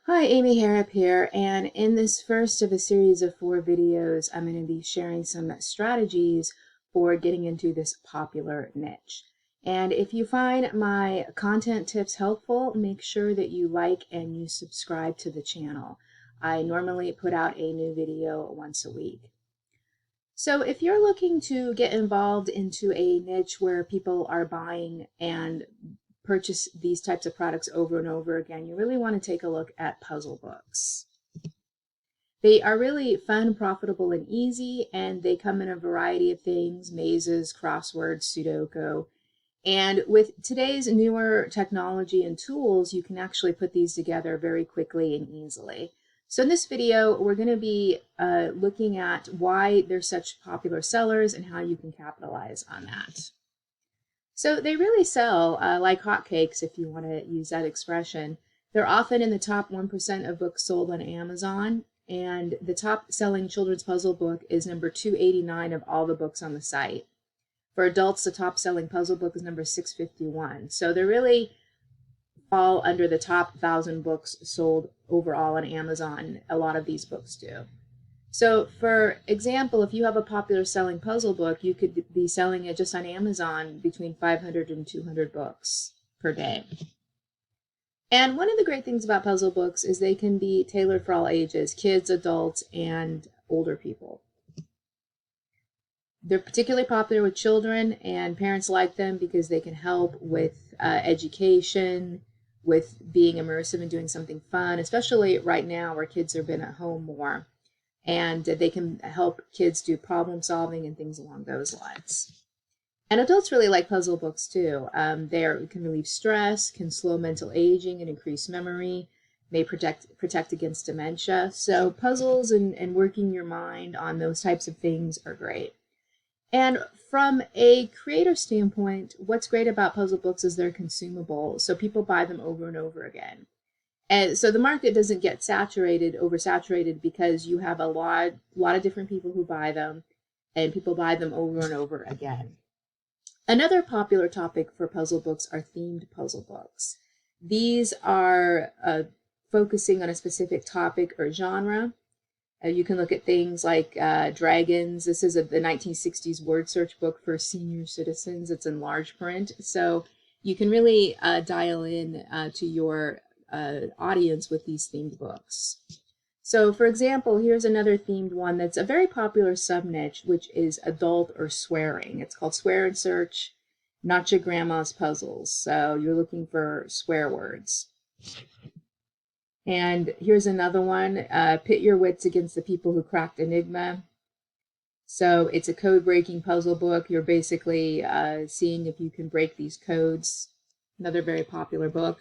Hi, Amy Harrop here, and in this first of a series of 4 videos, I'm going to be sharing some strategies for getting into this popular niche. And if you find my content tips helpful, make sure that you like and you subscribe to the channel. I normally put out a new video once a week. So if you're looking to get involved into a niche where people are buying and purchase these types of products over and over again, you really want to take a look at puzzle books. They are really fun, profitable, and easy, and they come in a variety of things: mazes, crosswords, Sudoku. And with today's newer technology and tools, you can actually put these together very quickly and easily. So in this video, we're going to be looking at why they're such popular sellers and how you can capitalize on that. So they really sell like hotcakes, if you want to use that expression. They're often in the top 1% of books sold on Amazon, and the top selling children's puzzle book is number 289 of all the books on the site. For adults, the top selling puzzle book is number 651. So they really fall under the top 1,000 books sold overall on Amazon. A lot of these books do. So for example, if you have a popular selling puzzle book, you could be selling it just on Amazon between 500 and 200 books per day. And one of the great things about puzzle books is they can be tailored for all ages: kids, adults, and older people. They're particularly popular with children, and parents like them because they can help with education, with being immersive and doing something fun, especially right now where kids have been at home more. And they can help kids do problem solving and things along those lines. And adults really like puzzle books too. They can relieve stress, can slow mental aging and increase memory, may protect against dementia. So puzzles and working your mind on those types of things are great. And from a creator standpoint, what's great about puzzle books is they're consumable, so people buy them over and over again. And so the market doesn't get oversaturated, because you have a lot of different people who buy them, and people buy them over and over again. Another popular topic for puzzle books are themed puzzle books. These are focusing on a specific topic or genre. You can look at things like dragons. This is the 1960s word search book for senior citizens. It's in large print, so you can really dial in to your audience with these themed books. So for example, here's another themed one that's a very popular sub-niche, which is adult or swearing. It's called Swear and Search, Not Your Grandma's Puzzles. So you're looking for swear words. And here's another one, Pit Your Wits Against the People Who Cracked Enigma. So it's a code-breaking puzzle book. You're basically seeing if you can break these codes. Another very popular book.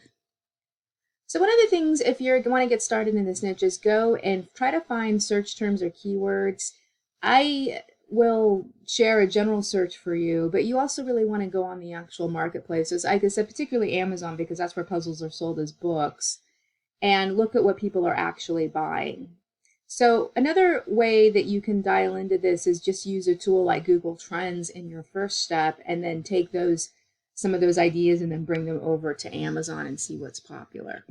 So one of the things, if you want to get started in this niche, is go and try to find search terms or keywords. I will share a general search for you, but you also really want to go on the actual marketplaces. Like I said, particularly Amazon, because that's where puzzles are sold as books, and look at what people are actually buying. So another way that you can dial into this is just use a tool like Google Trends in your first step, and then take some of those ideas and then bring them over to Amazon and see what's popular.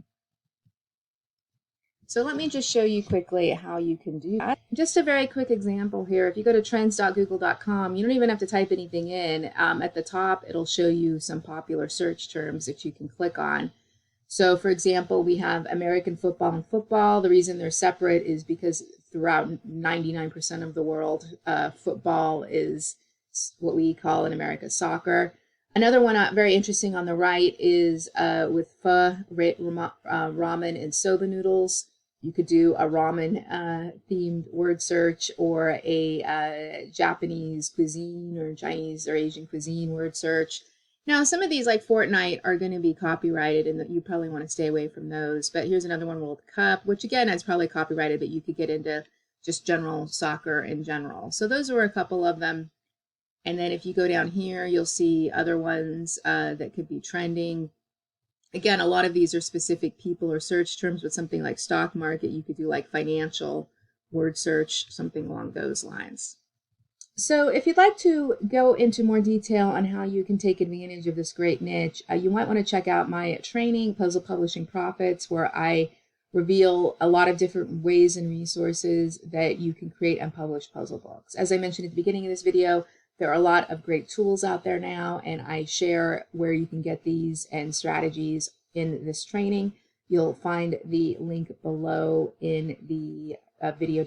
So let me just show you quickly how you can do that. Just a very quick example here. If you go to trends.google.com, you don't even have to type anything in. At the top, it'll show you some popular search terms that you can click on. So for example, we have American football and football. The reason they're separate is because throughout 99% of the world, football is what we call in America soccer. Another one very interesting on the right is with pho, ramen, and soba noodles. You could do a ramen themed word search, or a Japanese cuisine or Chinese or Asian cuisine word search. Now, some of these, like Fortnite, are going to be copyrighted, and you probably want to stay away from those. But here's another one, World Cup, which again is probably copyrighted, but you could get into just general soccer in general. So those were a couple of them. And then if you go down here, you'll see other ones that could be trending. Again, a lot of these are specific people or search terms. With something like stock market, you could do like financial word search, something along those lines. So if you'd like to go into more detail on how you can take advantage of this great niche, you might want to check out my training, Puzzle Publishing Profits, where I reveal a lot of different ways and resources that you can create and publish puzzle books. As I mentioned at the beginning of this video, there are a lot of great tools out there now, and I share where you can get these and strategies in this training. You'll find the link below in the video